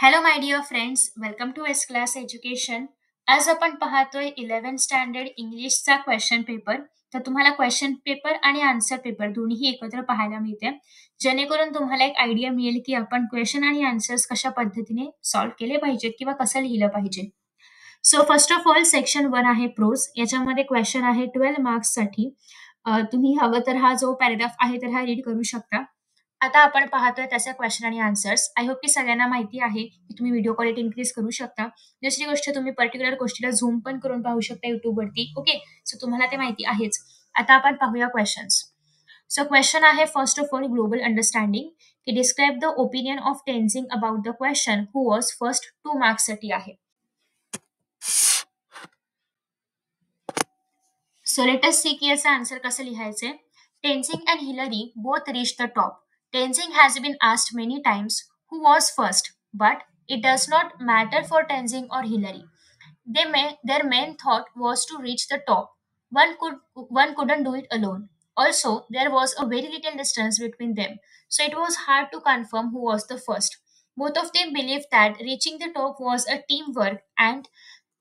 Hello my dear friends, welcome to S class education. आज आपण पाहतोय 11th स्टँडर्ड इंग्लिशचा क्वेश्चन पेपर. तर तुम्हाला क्वेश्चन पेपर आणि आन्सर पेपर दोन्ही एकत्र पाहायला मिळते, जेणेकरून तुम्हाला एक आयडिया मिळेल की आपण क्वेश्चन आणि आन्सर्स कशा पद्धतीने सॉल्व्ह केले पाहिजेत किंवा कसं लिहिलं पाहिजे. So first of all section 1 आहे प्रोज. याच्यामध्ये क्वेश्चन आहे 12 मार्क्ससाठी. तुम्ही हवं तर हा जो पॅराग्राफ आहे तर हा रीड करू शकता. आता आपण पाहतोय त्याचे क्वेश्चन आणि आन्सर्स. आय होप की सगळ्यांना माहिती आहे की तुम्ही व्हिडिओ क्वालिटी इन्क्रीज करू शकता. दुसरी गोष्ट, तुम्ही पर्टिक्युलर गोष्टीला झूम पण करून पाहू शकता युट्यूबवरती. ओके, सो तुम्हाला ते माहिती आहेच. आता आपण पाहूया क्वेश्चन्स. सो क्वेश्चन आहे first of all global understanding, की describe the opinion of Tenzing about the question who was first 2 मार्क्ससाठी आहे. सो लेट अस सी की याचा आन्सर कसं लिहायचंय. Tenzing and Hillary both reach the top. Tenzing has been asked many times who was first, but it does not matter for Tenzing or Hillary. Their main thought was to reach the top. One couldn't do it alone. Also, there was a very little distance between them, so it was hard to confirm who was the first. Both of them believed that reaching the top was a teamwork, and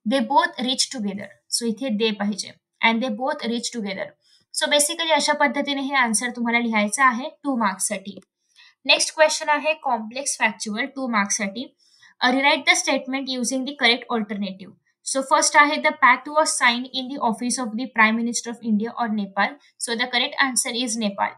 they both reached together. So इथे they पाहिजे, and they both reached together. So basically अशा पद्धतीने हे answer तुम्हाला लिहायचं आहे 2 मार्क्ससाठी. Next question आहे कॉम्प्लेक्स फॅक्च्युअल 2 मार्क्ससाठी. Rewrite the statement using the correct alternative. So first आहे the pact was sign in the office of the prime minister of India or Nepal. So the correct answer is Nepal.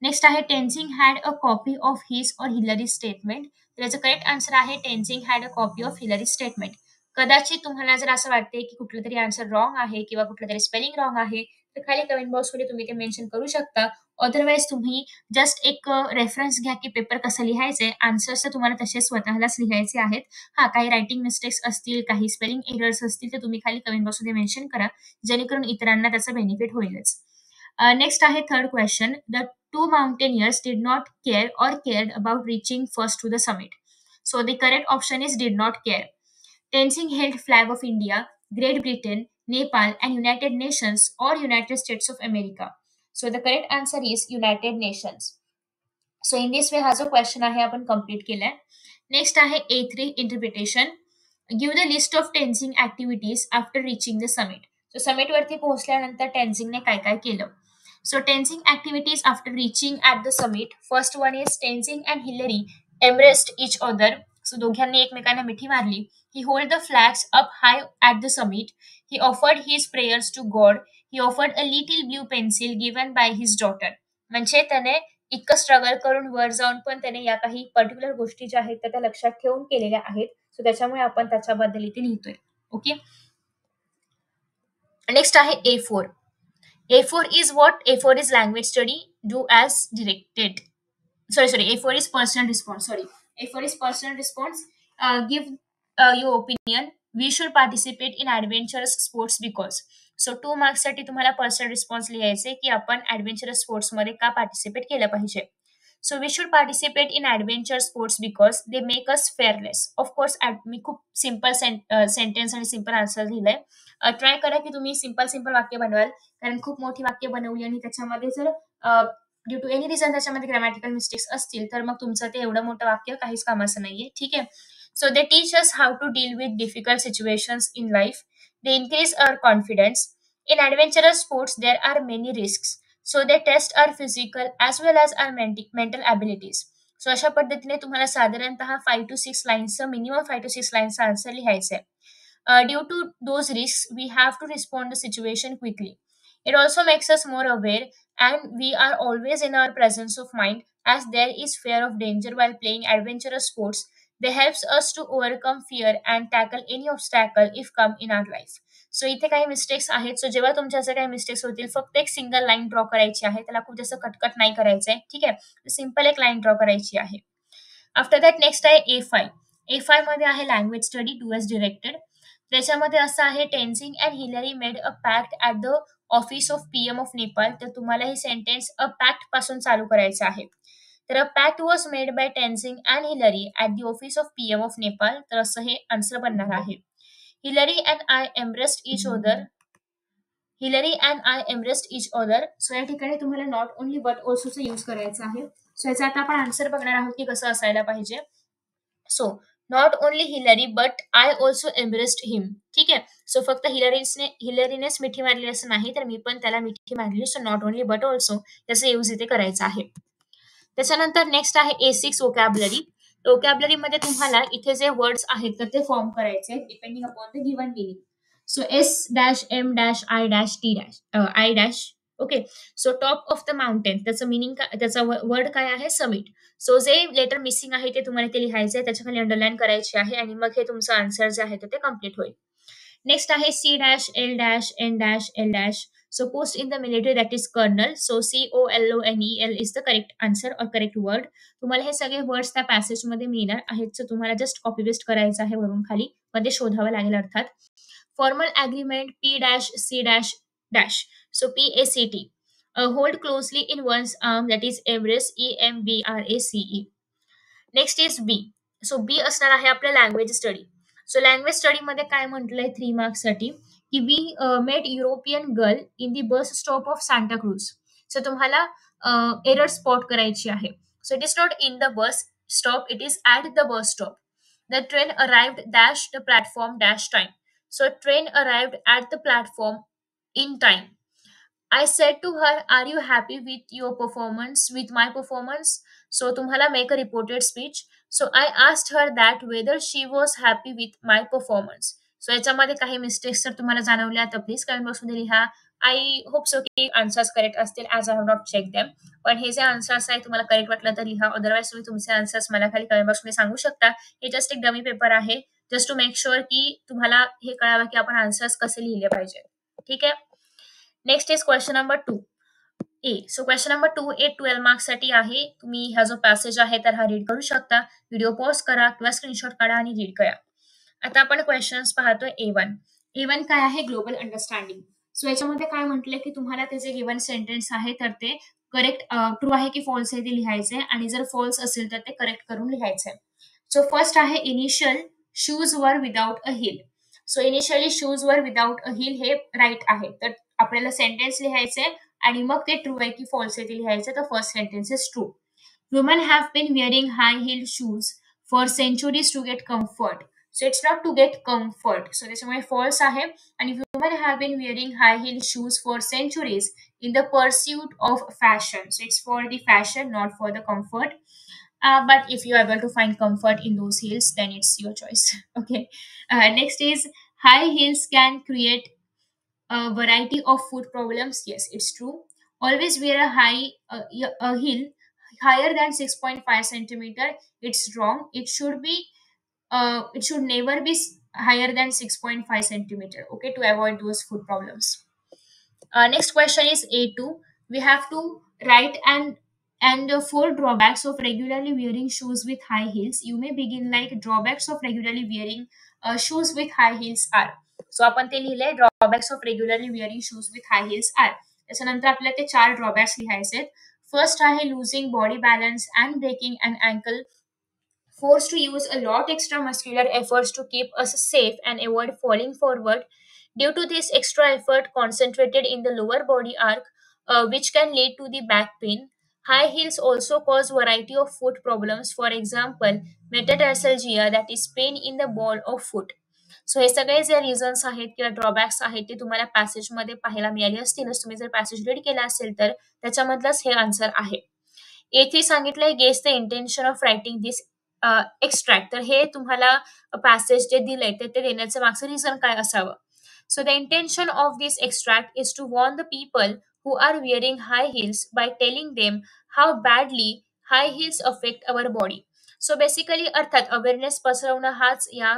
Next आहे Tenzing had a copy of his or Hillary statement. तर याचं correct answer आहे Tenzing had a copy of Hillary statement. कदाचित तुम्हाला जर असं वाटते की कुठलं तरी आन्सर रॉंग आहे किंवा कुठलं तरी स्पेलिंग रॉंग आहे, तर खाली कमेंट बॉक्समध्ये तुम्ही ते मेन्शन करू शकता. अदरवाईज तुम्ही जस्ट एक रेफरन्स घ्या की पेपर कसं लिहायचंय. आन्सर्स तर तुम्हाला तसे स्वतःलाच लिहायचे आहेत. हा, काही रायटिंग मिस्टेक्स असतील, काही स्पेलिंग एरर्स असतील, तर तुम्ही खाली कमेंट बॉक्समध्ये मेन्शन करा, जेणेकरून इतरांना त्याचा बेनिफिट होईलच. नेक्स्ट आहे third question. The two mountaineers did not care or cared about reaching first to the summit. So the correct option is did not care. Tenzing held flag of India, Great Britain, Nepal, and United Nations or United States of America. So the correct answer is United Nations. So in this way हा जो question आहे आपण complete केलाय. Next आहे A3 interpretation. Give the list of Tenzing activities after reaching the summit. So summit वरती पोहोचल्यानंतर टेन्झिंगने काय काय केलं. So Tenzing activities after reaching at the summit. First one is Tenzing and Hillary embraced each other. So दोघांनी एकमेकांना मिठी मारली. He held the flags up high at the summit. He offered his prayers to God. He offered a little blue pencil given by his daughter. म्हणजे त्याने इतकं struggle करून वर जाऊन पण त्याने या काही पर्टिक्युलर गोष्टी ज्या आहेत त्या लक्षात ठेवून केलेल्या आहेत. सो त्याच्यामुळे आपण त्याच्याबद्दल इथे लिहितोय. ओके, नेक्स्ट आहे A4. A4 is what? A4 is language study. Do as directed. Sorry. A4 is personal response. Sorry. A4 is personal response. Give your opinion. We should participate in adventurous sports because. So 2 मार्क्ससाठी तुम्हाला personal response लिहायचे की आपण adventurous स्पोर्ट्समध्ये का participate केलं पाहिजे. So we should participate in adventure sports because they make us fearless. Of course मी खूप सिम्पल सेंटेन्स आणि सिम्पल आन्सर लिहिलंय. ट्राय करा की तुम्ही सिम्पल वाक्य बनवाल, कारण खूप मोठी वाक्य बनवली आणि त्याच्यामध्ये जर ड्यू टू एनी रिझन त्याच्यामध्ये ग्रॅमॅटिकल मिस्टेक्स असतील तर मग तुमचं ते एवढं मोठं वाक्य काहीच कामाचं नाहीये. ठीक आहे. So they teach us how to deal with difficult situations in life. They increase our confidence. In adventurous sports, there are many risks. So they test our physical as well as our mental abilities. So अशा पद्धतीने तुम्हाला साधारणतः 5 to 6 लाईन्सचं minimum 5 to 6 लाईन्सचं answer लिहायचं आहे. Due to those risks, we have to respond the situation quickly. It also makes us more aware, and we are always in our presence of mind as there is fear of danger while playing adventurous sports. They helps us to overcome fear and tackle any obstacle if come in our life. So इथे काही mistakes आहेत. So जेव्हा तुमच्या असं काही mistakes होतील, फक्त एक सिंगल लाईन ड्रॉ करायची आहे. त्याला खूप जास्त कटकट नाही करायचं आहे. ठीक आहे, सिंपल एक लाईन ड्रॉ करायची आहे. आफ्टर दॅट नेक्स्ट आहे A5. A5 मध्ये आहे language study do as directed. त्याच्यामध्ये असं आहे Tenzing and Hillary made a pact at the office of PM of Nepal. तर तुम्हाला ही सेंटेन्स अ पॅक्ट पासून चालू करायचं आहे. तर a pact was made by Tenzing and Hillary at the office of PM of Nepal. तर असं हे आन्सर बनणार आहे. Hillary and I embraced each other. Hillary and I embraced each other. So या ठिकाणी तुम्हाला नॉट ओनली बट ऑल्सोचा यूज करायचा आहे. सो याचा आता आपण आन्सर बघणार आहोत की कसं असायला पाहिजे. So not only Hillary but I also embraced him. ठीक आहे. सो फक्त हिलरीनेच मिठी मारली असं नाही, तर मी पण त्याला मिठी मारली. So not only but also त्याचा यूज इथे करायचा आहे. त्याच्यानंतर नेक्स्ट आहे A6 वोकॅब्युलरी. वोकॅब्युलरीमध्ये तुम्हाला इथे जे वर्ड्स आहेत तर ते फॉर्म करायचे आहेत depending upon the given meaning. So S-M-I-T-I. Okay. So top of the mountain त्याचं मिनिंग त्याचा वर्ड काय आहे? समिट. सो जे लेटर मिसिंग आहे ते तुम्हाला ते लिहायचं आहे, त्याच्या खाली अंडरलाईन करायचे आहे आणि मग हे तुमचं आन्सर जे आहे तर ते कम्प्लीट होईल. नेक्स्ट आहे C-L-L-L. So post in the military that is colonel. So COLONEL is the correct answer or correct word. तुम्हाला हे सगळे वर्ड्स त्या पॅसेजमध्ये मिळणार आहेत. सो तुम्हाला जस्ट कॉपी पेस्ट करायचं आहे वरून खाली, पण ते शोधावं लागेल अर्थात. Formal agreement P-C-. So PACT. Hold closely in one's arm that is embrace EMBRACE. Next is B. So B असणार आहे आपलं लँग्वेज स्टडी. सो लँग्वेज स्टडीमध्ये काय म्हटलंय 3 मार्क्ससाठी की we met European girl in the bus stop of Santacruz. So तुम्हाला error spot करायची आहे. So it is not in the bus stop, it is at the bus stop. The train arrived dash the platform dash time. So train arrived at the platform in time. I said to her, "Are you happy with your performance, with my performance?" So, तुम्हाला make a reported speech. So, I asked her that whether she was happy with my performance. So, याच्यामध्ये काही mistakes जर तुम्हाला जाणवल्या तर please comment बॉक्समध्ये लिहा. I hope so की आन्सर्स करेक्ट असतील as I have not check them. पण हे जे आन्सर्स आहे तुम्हाला करेक्ट वाटलं तर लिहा. अदरवाईज तुम्ही तुमचे आन्सर्स मला खाली कमेंट बॉक्समध्ये सांगू शकता. हे जस्ट एक डमी पेपर आहे, जस्ट टू मेक शुअर की तुम्हाला हे कळावं की आपण आन्सर्स कसे लिहिले पाहिजे. ठीक आहे. Next is question number 2A. So question number 2A 12 मार्क्ससाठी आहे. तुम्ही हा जो पॅसेज आहे तर हा रीड करू शकता. व्हिडिओ पॉज करा किंवा स्क्रीनशॉट काढा आणि रीड करा. आता आपण क्वेश्चन्स पाहतोय A1. A1 काय आहे? Global understanding. सो याच्यामध्ये काय म्हटलंय की तुम्हाला त्याचे गिवन सेंटेन्स आहे तर ते करेक्ट ट्रू आहे की फॉल्स आहे ते लिहायचंय आणि जर फॉल्स असेल तर ते करेक्ट करून लिहायचंय. सो फर्स्ट आहे initial shoes were without a hill. So initially shoes were without a hill हे राईट आहे. तर आपल्याला सेंटेन्स लिहायचे आणि मग ते ट्रू आहे की फॉल्स आहे ते लिहायचं. तर first sentence is true. Woman have been wearing high heel shoes for centuries to get comfort. So it's not to get comfort. So त्याच्यामुळे फॉल्स आहे. आणि woman have been wearing high heel shoes for centuries in the pursuit of fashion. So it's for the fashion, not for the comfort. But if you are able to find comfort in those heels, then it's your choice. Okay. Next is high heels can create a variety of foot problems. Yes, it's true. Always wear a heel higher than 6.5 centimeter. It's wrong. It should never be higher than 6.5 centimeter. Okay, to avoid those foot problems. Next question is A2. We have to write and 4 drawbacks of regularly wearing shoes with high heels. You may begin like drawbacks of regularly wearing shoes with high heels are. So आपण ते लिहिलंय drawbacks of regularly wearing shoes with high heels are. त्याच्यानंतर आपल्याला ते 4 drawbacks लिहायचे. First आहे losing body balance and breaking and ankle. Forced to use a lot extra muscular efforts to keep us safe and avoid falling forward. Due to this extra effort concentrated in the lower body arc, which can lead to the back pain. High heels also cause variety of foot problems. For example, metatarsalgia, that is pain in the ball of foot. So हे सगळे जे reasons आहेत किंवा drawbacks आहेत ते तुम्हाला पॅसेजमध्ये पाहायला मिळाले असतीलच. तुम्ही जर पॅसेज रीड केला असेल तर त्याच्यामधलंच हे आन्सर आहे. A3 सांगितलंय guess the intention of writing this extract. तर हे तुम्हाला पॅसेज जे दिलंय ते देण्याचं मागचं रिझन काय असावं. So the intention of this extract is to warn the people who are wearing high heels by telling them how badly high heels affect our body. So basically अर्थात अवेअरनेस पसरवणं हाच या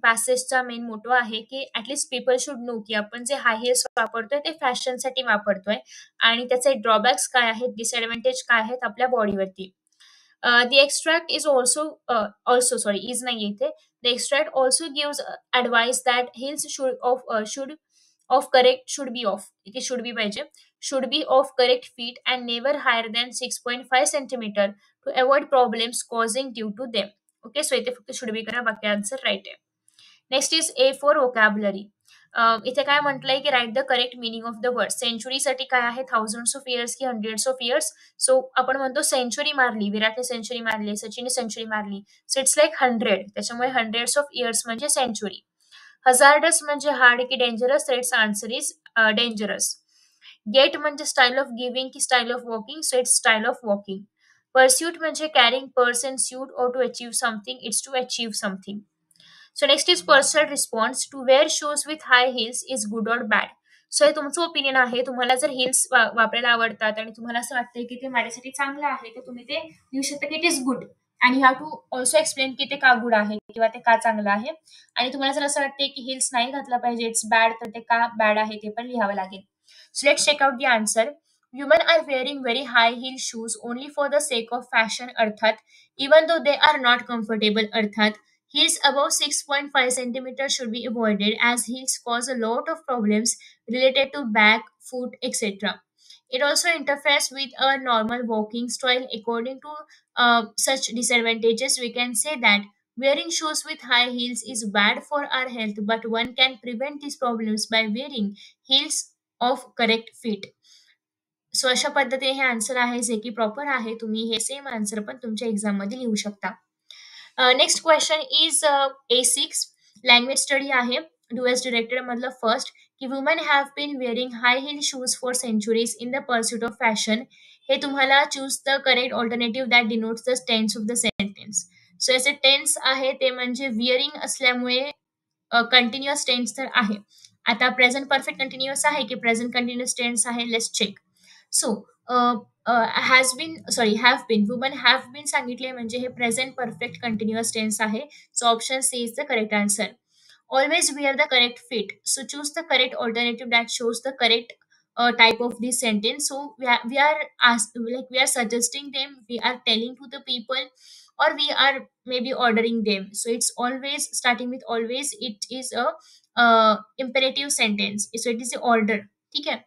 पॅसेजचा मेन मोटो आहे की at least people should know की आपण जे हाय hills वापरतोय ते फॅशनसाठी वापरतोय आणि त्याचे ड्रॉबॅक्स काय आहेत, डिसएडव्हान्टेज काय आहेत आपल्या बॉडीवरती. The extract is also sorry is नाही इथे. The extract also gives advice that heels should be off. इथे should be पाहिजे. Should be of correct feet and never higher than 6.5 centimeter to avoid problems causing due to them. Okay, so इथे फक्त should be करा, बाकी answer right आहे. Next is A4 vocabulary. इथे काय म्हटलंय की write the correct meaning of the word. सेंचुरीसाठी काय आहे, थाउजंड्स ऑफ इयर्स की हंड्रेड्स ऑफ इयर्स. सो आपण म्हणतो सेंचुरी मारली, विराटने सेंचुरी मारली, सचिनने सेंचुरी मारली. सो इट्स लाईक 100, त्याच्यामुळे हंड्रेड्स ऑफ इयर्स म्हणजे सेंचुरी. हजार्डस म्हणजे हार्ड की डेंजरस, तर it's answer is dangerous. Gait म्हणजे स्टाईल ऑफ गिव्हिंग की style of walking, so it's style of walking. Pursuit म्हणजे carrying person suit or to achieve something, it's to achieve something. So next is personal response. To wear shoes with high heels is good or bad. So हे तुमचं opinion आहे. तुम्हाला जर hills वापरायला आवडतात आणि तुम्हाला असं वाटतंय की ते माझ्यासाठी चांगलं आहे, तर तुम्ही ते लिहू शकता की इट इज गुड. आणि हॅव टू ऑल्सो एक्सप्लेन की ते का गुड आहे किंवा ते का चांगलं आहे. आणि तुम्हाला जर असं वाटतंय की हिल्स नाही घातला पाहिजे, इट्स बॅड, तर ते का बॅड आहे ते पण लिहावं लागेल. So let's check out the answer. Women are wearing very high heel shoes only for the sake of fashion, अर्थात even though they are not comfortable, अर्थात heels above 6.5 centimeters should be avoided as heels cause a lot of problems related to back, foot, etc. It also interferes with a normal walking style. According to such disadvantages, we can say that wearing shoes with high heels is bad for our health, but one can prevent these problems by wearing heels of correct fit. So अशा पद्धतीने हे answer आहे जे की proper आहे. तुम्ही हे same answer पण तुमच्या एक्झाम मध्ये लिहू शकता. Next question is A6 language study आहे. डुएस डिरेक्टेड मधलं फर्स्ट की woman have been wearing high heel shoes for centuries in the pursuit of fashion. हे तुम्हाला choose the correct alternative that denotes the tense of the sentence. So याचे tense आहे ते म्हणजे wearing असल्यामुळे continuous tense तर आहे. आता प्रेझेंट परफेक्ट कंटिन्युअस आहे की प्रेझेंट कंटिन्युअस टेन्स आहे, let's check. So has been sorry have been, woman have been सांगितले म्हणजे हे प्रेझेंट परफेक्ट कंटिन्युअस टेन्स आहे. So option C is the correct answer. Always wear the correct fit. So choose the correct alternative that shows the correct type of this sentence. So we are suggesting them, we are telling to the people, or we are maybe ordering them. So it's always starting with always. It is a imperative sentence. So it is the order. ठीक है.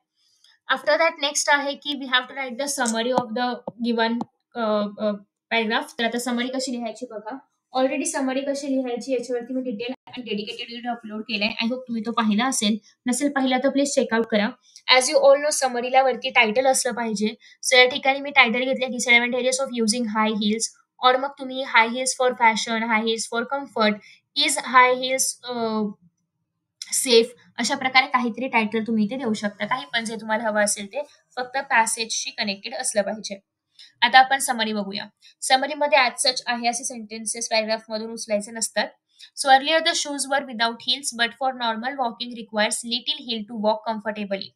After that next आहे की we have to write the summary of the given paragraph. तर आता summary कशी लिहायची बघा. Already summary कशी लिहायची याच्यावरती मी डिटेल आणि डेडिकेटेड व्हिडिओ अपलोड केलाय. आय होप तुम्ही तो पाहिला असेल. नसेल पाहिला तर प्लीज चेकआउट करा. ॲज यू ऑल नो समरीला वरती टायटल असलं पाहिजे. सो या ठिकाणी मी टायटल घेतले disadvantages of using high heels. और मग तुम्ही high heels for fashion, high heels for comfort, is high heels safe, अशा प्रकारे काहीतरी टायटल तुम्ही इथे देऊ शकता. काही पण जे तुम्हाला हवं असेल ते, फक्त पॅसेजशी कनेक्टेड असलं पाहिजे. आता आपण समरी बघूया. समरीमध्ये ॲज सच आहे असे सेंटेन्सेस पॅराग्राफ मधून उचलायचे नसतात. So earlier the shoes were without heels but for normal walking requires little heel to walk comfortably.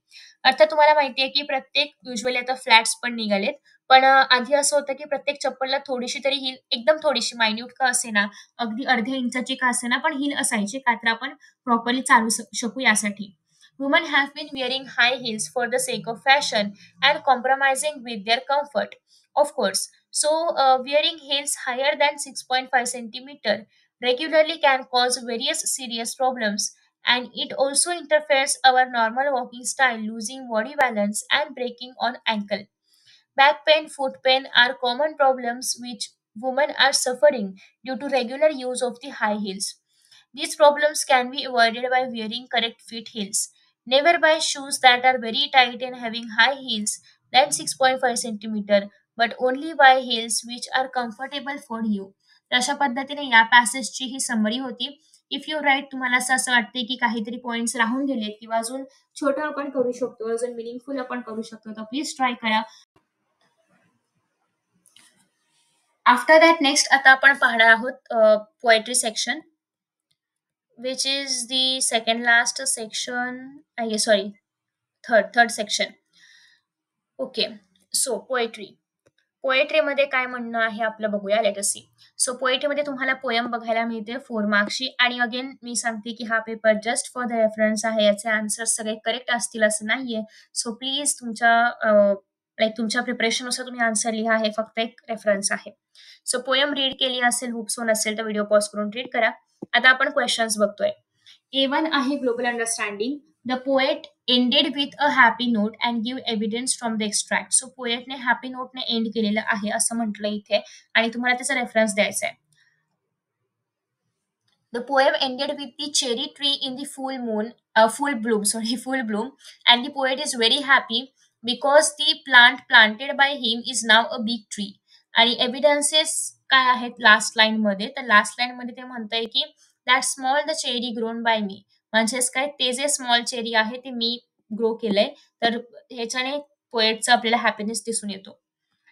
अर्थात तुम्हाला माहिती आहे की प्रत्येक युजली आता फ्लॅट्स पण निघालेत. पण आधी असं होतं की प्रत्येक चप्पलला थोडीशी तरी हिल, एकदम थोडीशी मायन्यूट का असेना, अगदी अर्ध्या इंचाची का असेना, पण हिल असायची का तर आपण प्रॉपरली चालू शकू यासाठी. Women have been wearing high heels for the sake of fashion and compromising with their comfort. Of course, so wearing heels higher than 6.5 centimeter regularly can cause various serious problems, and it also interferes our normal walking style, losing body balance and breaking on ankle. Back pain, foot pain are common problems which women are suffering due to regular use of the high heels. These problems can be avoided by wearing correct fit heels. Never buy shoes that are very tight and having high heels than 6.5 centimeter, but only buy heels which are comfortable for you. तर अशा पद्धतीने या पॅसेजची ही summary होती. If you right, तुम्हाला असं असं वाटते की काहीतरी पॉईंट्स राहून गेलेत किंवा अजून छोटं आपण करू शकतो, अजून मिनिंगफुल आपण करू शकतो, तर प्लीज ट्राय करा. आफ्टर दॅट नेक्स्ट आता आपण पाहणार आहोत poetry section, which is the second last section, I guess, sorry, third section. Okay. So पोएट्रीमध्ये काय म्हणणं आहे आपलं बघूया. Let us see. सो पोएट्रीमध्ये तुम्हाला पोयम बघायला मिळते 4 मार्क्सची. आणि अगेन मी सांगते की हा paper just for the reference आहे. याचे आन्सर सगळे करेक्ट असतील असं नाहीये. सो प्लीज तुमच्या प्रिपरेशननुसार तुम्ही आन्सर लिहा. हे फक्त एक रेफरन्स आहे. सो पोयम रीड केली असेल, हुप सो नसेल तर व्हिडिओ पॉज करून रीड करा. आता आपण क्वेश्चन्स बघतोय. A1 आहे global understanding. The poet ended with a happy note and give evidence from the extract. So पोएटने हॅपी नोटने एंड केलेलं आहे असं म्हटलं इथे, आणि तुम्हाला त्याचा रेफरन्स द्यायचा आहे. The poem ended with the cherry tree in the full moon full bloom, sorry, full bloom, and the poet is very happy because the plant planted by him is now a big tree. आणि evidences काय आहेत last line मध्ये, तर last line मध्ये ते म्हणतंय की that small the cherry grown by me, म्हणजेच काय ते जे स्मॉल चेरी आहे ते मी ग्रो केलंय. तर ह्याच्याने पोएटचा आपल्याला हॅपीनेस दिसून येतो.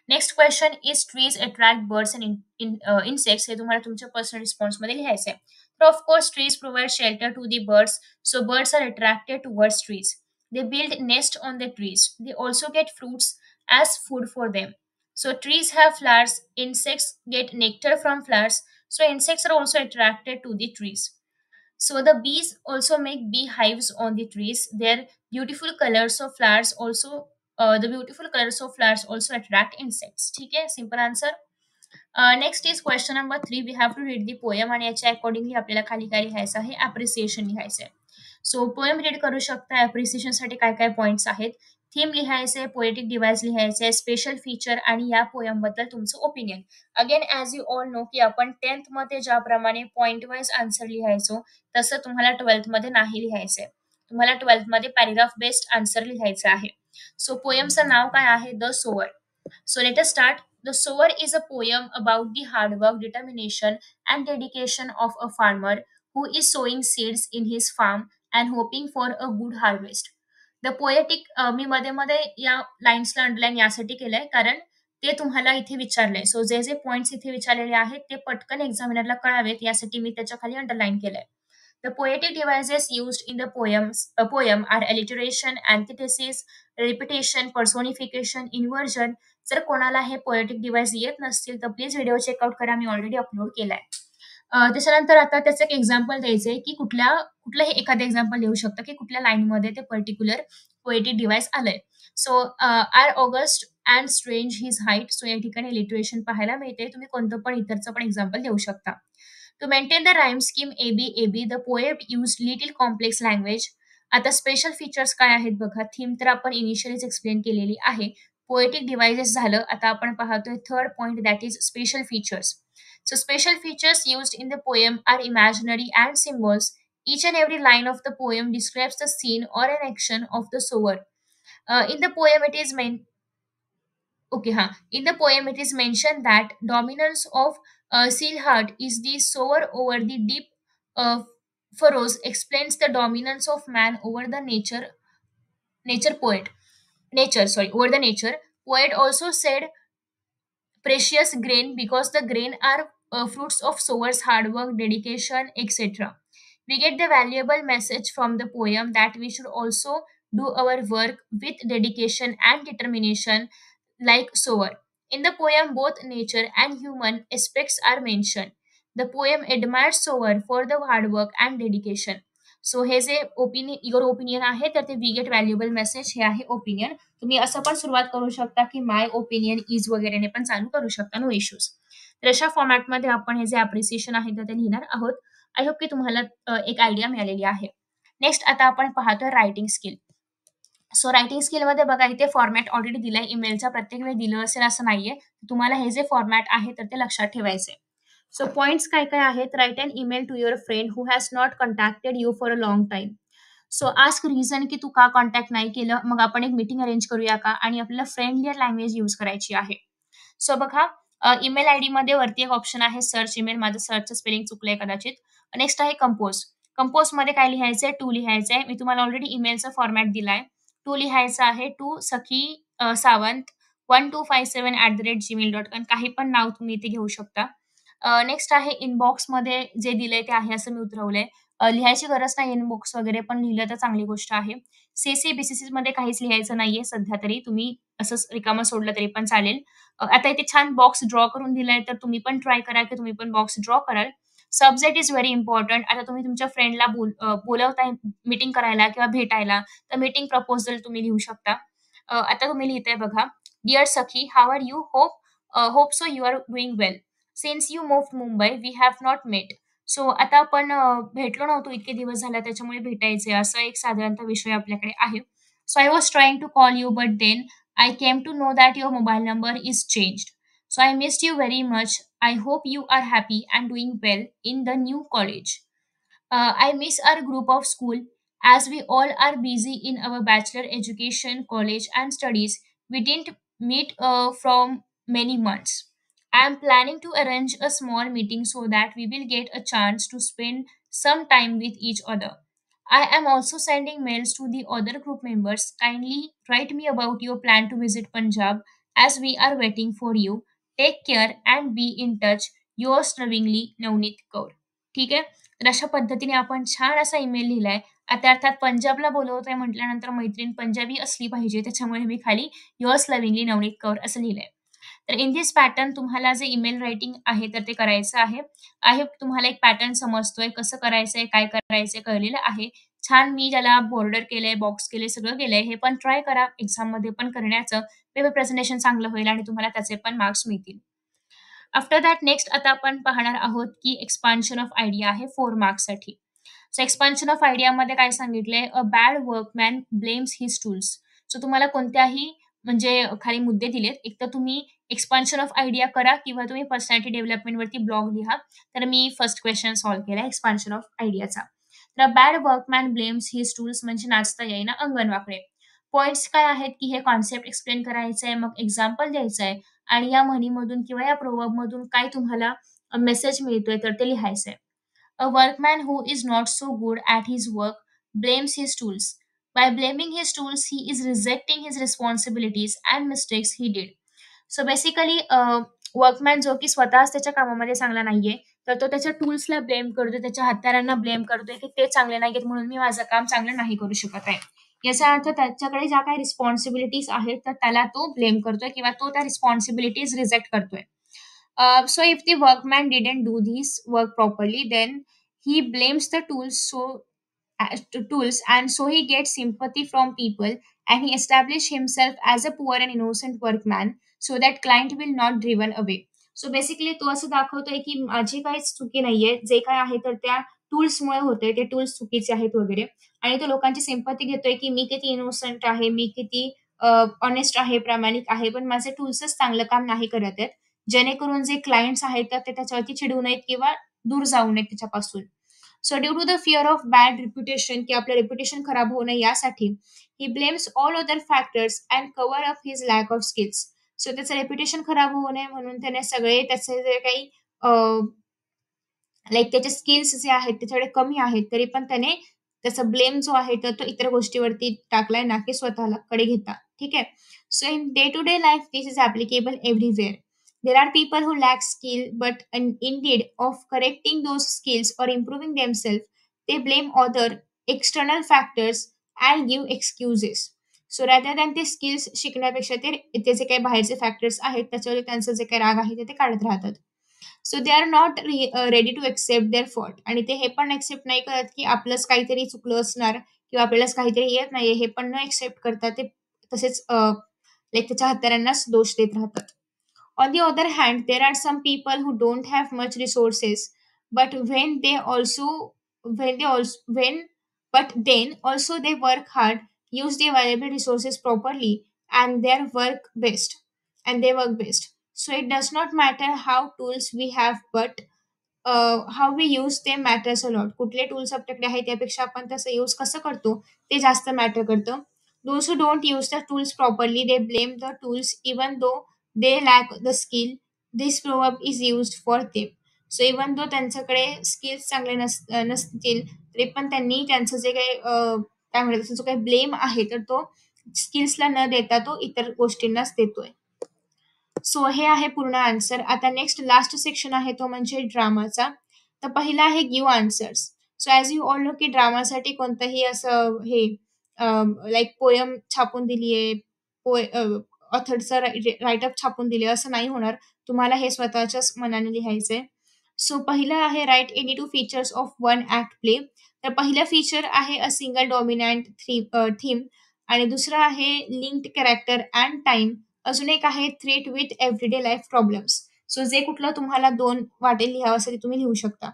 Next question is trees attract birds and insects, हे तुम्हाला तुमच्या पर्सनल रिस्पॉन्समध्ये लिहायचं आहे. तर of course trees provide shelter to the birds, so birds are attracted towards trees. They build nest on the trees. They also get fruits as food for them. So trees have flowers. Insects get nectar from flowers. So insects are also attracted to the trees. So the bees also make beehives on the trees. Their beautiful colors of flowers also the beautiful colors of flowers also attract insects. ठीक है, simple answer. Next is question number 3. We have to read the poem आणि याच्या accordingly आपल्याला खाली काय लिहायचं आहे, appreciation लिहायचं आहे. सो पोएम रीड करू शकता. अप्रिसिएशनसाठी काय काय पॉईंट्स आहेत, थीम लिहायचे, पोएटिक डिव्हाइस लिहायचे, स्पेशल फीचर आणि या पोएम बद्दल तुमचं opinion. Again as you all no की आपण 10th मध्ये ज्याप्रमाणे पॉईंट वाईज आन्सर लिहायचो तसं तुम्हाला 12th मध्ये नाही लिहायचंय. तुम्हाला 12th मध्ये पॅरेग्राफ बेस्ड आन्सर लिहायचं आहे. सो पोएमचं नाव काय आहे, the sower. So let us start. The Sower is a poem about the hard work, determination, and dedication of a farmer who is sowing seeds in his farm and hoping for a good harvest. The poetic मी मध्ये मध्ये या लाईन्सला underline यासाठी केलंय कारण ते तुम्हाला इथे विचारलंय. So जे जे पॉइंट्स इथे विचारलेले आहेत ते पटकन एक्झामिनरला कळावेत यासाठी मी त्याच्या खाली अंडरलाईन केलंय. The poetic devices used in the poem are alliteration, antithesis, repetition, personification, inversion. जर कोणाला हे पोएटिक डिव्हाइस येत नसतील तर प्लीज व्हिडिओ चेकआउट करा, मी ऑलरेडी अपलोड केलाय. त्याच्यानंतर आता त्याचं एक एक्झाम्पल द्यायचंय की कुठलंही एखादं एक्झाम्पल देऊ शकतं की कुठल्या लाईनमध्ये ते पर्टिक्युलर पोएटिक डिव्हाइस आलंय. So are august and strange his height. So या ठिकाणी लिटरेशन पाहायला मिळते. तुम्ही कोणतं पण इतरचं पण एक्झाम्पल देऊ शकता. To maintain the rhyme scheme A B the poet use little complex language. आता स्पेशल फीचर्स काय आहेत बघा. थीम तर आपण इनिशियलीच एक्सप्लेन केलेली आहे. पोएटिक डिव्हाइसेस झालं. आता आपण पाहतोय third point, that is special features. So special features used in the poem are imaginary and symbols. Each and every line of the poem describes the scene or an action of the sower. In the poem, it is In the poem, it is mentioned that dominance of Silhart is the sower over the deep uh, furrows explains the dominance of man over the nature poet nature sorry over the nature. Poet also said precious grain because the grain are fruits of sower's hard work, dedication, etc. We get the valuable message from the poem that we should also do our work with dedication and determination like sower. In the poem, both nature and human aspects are mentioned. The poem admires sower for the hard work and dedication. So हे जे opinion your opinion आहे तर ते we get valuable message हे आहे opinion. तुम्ही असं पण सुरुवात करू शकता की माय ओपिनियन इज वगैरेने पण चालू करू शकता, नो इश्यूज. तर अशा फॉर्मॅटमध्ये आपण हे जे अप्रिसिएशन आहे तर ते लिहिणार आहोत. आय होप की तुम्हाला एक आयडिया मिळालेली आहे. नेक्स्ट आता आपण पाहतोय रायटिंग स्किल. सो रायटिंग स्किलमध्ये बघा इथे फॉर्मॅट ऑलरेडी दिलाय. ईमेलचा प्रत्येक वेळी दिलं असेल असं नाहीये. तुम्हाला हे जे फॉर्मॅट आहे तर ते लक्षात ठेवायचे. सो पॉइंट्स काय काय आहेत. Write an email to your friend who has not contacted you for a long time. So ask reason की तू का कॉन्टॅक्ट नाही केलं, मग आपण एक मीटिंग अरेंज करूया का, आणि आपल्याला फ्रेंडलियर लँग्वेज यूज करायची आहे. सो बघा ईमेल आयडी मध्ये वरती एक ऑप्शन आहे सर्च ईमेल. माझं सर्चचं स्पेलिंग चुकलंय कदाचित. नेक्स्ट आहे कंपोज. कंपोज मध्ये काय लिहायचंय, टू लिहायचंय. मी तुम्हाला ऑलरेडी ईमेलचा फॉर्मॅट दिलाय. टू लिहायचं आहे टू सखी सावंत 1257@gmail.com. काही पण नाव तुम्ही इथे घेऊ शकता. नेक्स्ट आहे इनबॉक्समध्ये जे दिलंय ते आहे असं मी उतरवलंय. लिहायची गरज नाही इनबॉक्स वगैरे, पण लिहिलं तर चांगली गोष्ट आहे. सीसी बीसीसी मध्ये काहीच लिहायचं नाहीये सध्या तरी. तुम्ही असंच रिकामं सोडलं तरी पण चालेल. आता इथे छान बॉक्स ड्रॉ करून दिलाय तर तुम्ही पण ट्राय करा की तुम्ही पण बॉक्स ड्रॉ कराल. Subject is very important. आता तुम्ही तुमच्या फ्रेंडला बोलवताय मीटिंग करायला किंवा भेटायला तर मीटिंग प्रपोजल तुम्ही लिहू शकता. आता तुम्ही लिहिताय बघा. Dear Sakhi, how are you? Hope so you are doing well. Since you moved Mumbai we have not met. So आता आपण भेटलो नव्हतो इतके दिवस झाले त्याच्यामुळे भेटायचे असं एक साधारणतः विषय आपल्याकडे आहे. So I was trying to call you but then I came to know that your mobile number is changed. So I missed you very much. I hope you are happy and doing well in the new college. I miss our group of school As we all are busy in our bachelor education, college, and studies, we didn't meet from many months. I am planning to arrange a small meeting so that we will get a chance to spend some time with each other. I am also sending mails to the other group members. Kindly write me about your plan to visit Punjab as we are waiting for you. Take care and be in touch. Yours lovingly, Navneet Kaur. ठीक आहे. तर अशा पद्धतीने आपण छान असा email लिहिलाय. आता अर्थात पंजाबला बोलवतोय म्हटल्यानंतर मैत्रीण पंजाबी असली पाहिजे. त्याच्यामुळे मी खाली युअर्स लव्हिंगली नवनीत कौर असं लिहिलंय. तर इन दिस पॅटर्न तुम्हाला जे ईमेल रायटिंग आहे तर ते करायचं आहे. आहे तुम्हाला एक पॅटर्न समजतोय, कसं करायचंय, काय करायचंय कळलेलं आहे. छान मी त्याला बॉर्डर केलंय, बॉक्स केले, सगळं केलंय. हे पण ट्राय करा एक्झाममध्ये पण करण्याचं. पेपर प्रेझेंटेशन चांगलं होईल आणि तुम्हाला त्याचे पण मार्क्स मिळतील. आफ्टर दॅट नेक्स्ट आता आपण पाहणार आहोत की एक्सपान्शन ऑफ आयडिया आहे 4 मार्क्ससाठी. सो एक्सपान्शन ऑफ आयडियामध्ये काय सांगितलंय, a bad workman blames his tools. So तुम्हाला कोणत्याही म्हणजे खाली मुद्दे दिलेत. एक तर तुम्ही एक्सपान्शन ऑफ आयडिया करा किंवा तुम्ही पर्सनॅलिटी डेव्हलपमेंटवरती ब्लॉग लिहा. तर मी फर्स्ट क्वेश्चन सॉल्व्ह केला एक्सपान्शन ऑफ आयडियाचा. तर bad workman blames his tools म्हणजे नाचता येईना अंगण वाकडे. पॉइंट्स काय आहेत की हे कॉन्सेप्ट एक्सप्लेन करायचं आहे, मग एक्झाम्पल द्यायचं आहे आणि या म्हणीमधून किंवा या प्रोवर्बमधून काय तुम्हाला मेसेज मिळतोय तर ते लिहायचं आहे. A workman who is not so good at his work blames his tools. By blaming his tools, he is rejecting his responsibilities and mistakes he did. So basically workman जो की स्वतःच त्याच्या कामामध्ये चांगला नाहीये, तर तो त्याच्या टूल्सला ब्लेम करतोय, त्याच्या हत्यारांना ब्लेम करतोय, की ते चांगले नाहीयेत म्हणून मी माझं काम चांगलं नाही करू शकत आहे. याचा अर्थ त्याच्याकडे ज्या काही रिस्पॉन्सिबिलिटीज आहेत, तर त्याला तो ब्लेम करतोय किंवा तो त्या रिस्पॉन्सिबिलिटीज रिजेक्ट करतोय. So if the workman didn't do this work properly, then he blames the tools tools, and so he gets sympathy from people, and he establishes himself as a poor and innocent workman so that client will not driven away. So basically तो असं दाखवतोय की माझी काहीच चुकी नाहीये, जे काय आहे तर त्या टूल्समुळे होते, ते टूल्स चुकीचे आहेत वगैरे. आणि तो लोकांची सिंपती घेतोय की मी किती इनोसंट आहे, मी किती ऑनेस्ट आहे, प्रामाणिक आहे, पण माझे टूल्सच चांगलं काम नाही करत आहेत. जेणेकरून जे क्लायंट्स आहेत तर ते त्याच्यावरती चिडू नयेत किंवा दूर जाऊ नयेत त्याच्यापासून. So due to the fear of bad reputation, की आपलं रेप्युटेशन खराब होऊ नये यासाठी ही blames all other factors and cover up his lack of skills. So त्याचं रेप्युटेशन खराब होऊ नये म्हणून त्याने सगळे त्याचे जे काही लाइक त्याचे स्किल्स जे आहेत त्याच्याकडे कमी आहेत, तरी पण त्याने त्याचा ब्लेम जो आहे तर तो इतर गोष्टीवरती टाकलाय, ना की स्वतःला कडे घेता. ठीक आहे. So in day to day life this is applicable everywhere. There are people who lack skill, but in need of correcting those skills or improving themselves, they blame other external factors and give excuses. So rather than ते skills शिकण्यापेक्षा ते जे काही बाहेरचे factors आहेत त्याच्यावर त्यांचं जे काही राग आहे ते काढत राहतात. So they are not ready to accept their fault, आणि ते हे पण एक्सेप्ट नाही करत की आपलंच काहीतरी चुकलं असणार किंवा आपल्यालाच काहीतरी येत नाहीये, हे पण न एक्सेप्ट करता ते तसेच लाईक त्याच्या हत्यारांनाच दोष देत राहतात. On the other hand, there are some people who don't have much resources, but when they also when but then also they work hard, use the available resources properly, and their work best and they work best. So it does not matter how tools we have, but how we use ते matters a lot. कुठले tools आपल्याकडे आहेत त्यापेक्षा आपण त्याचा use कसं करतो ते जास्त मॅटर करतं. Those who don't use the tools properly they blame the tools even though they lack the skill. This proverb is used for them. So even though त्यांच्याकडे स्किल्स चांगले नसतील तरी पण त्यांनी त्यांचं जे काही काय म्हणतात त्याचा जो काही ब्लेम आहे तर तो स्किल्सला न देता तो इतर गोष्टींनाच देतोय. सो हे आहे पूर्ण आन्सर. आता नेक्स्ट लास्ट सेक्शन आहे तो म्हणजे ड्रामाचा. तर पहिला आहे give answers. So as you all no की ड्रामासाठी कोणतंही असं हे लाइक पोयम छापून दिली आहे, ऑथरचं राईटअप छापून दिले असं नाही होणार. तुम्हाला हे स्वतःच्याच मनाने लिहायचंय. सो पहिलं आहे write any two features of one act play. तर पहिलं फीचर आहे अ सिंगल डॉमिनंट थीम, आणि दुसरं आहे लिंक्ड कॅरेक्टर अँड टाइम. अजून एक आहे threat with everyday life problems. So जे कुठलं तुम्हाला 2 वाटेल लिहावं असेल ते तुम्ही लिहू शकता.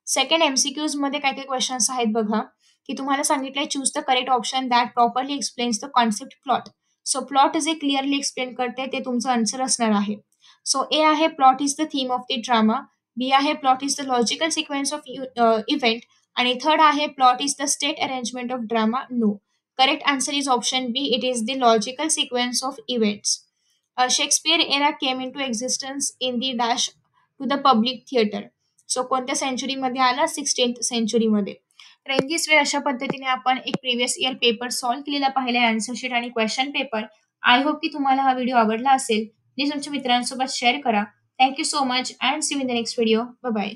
सेकंड एम-सी-क्यूजमध्ये काय काय क्वेशन्स आहेत बघा, की तुम्हाला सांगितलंय choose the correct option that properly explains the concept plot. So plot जे क्लिअरली एक्सप्लेन करते ते तुमचं आन्सर असणार आहे. सो ए आहे plot is the theme of the drama. B आहे plot is the logical sequence of event. आणि third आहे plot is the state arrangement of drama. No. Correct answer is option B. It is the logical sequence of events. Shakespeare era came in to existence in the dash to the public theatre. So कोणत्या सेंचुरीमध्ये आला? 16th सेंचुरीमध्ये. तर in this way अशा पद्धतीने आपण एक previous year paper solve केलेला पाहिला आहे, आन्सर शीट आणि क्वेश्चन पेपर. आय होप की तुम्हाला हा व्हिडिओ आवडला असेल. प्लीज तुमच्या मित्रांसोबत शेअर करा. Thank you so much and see you in the next video. Bye bye.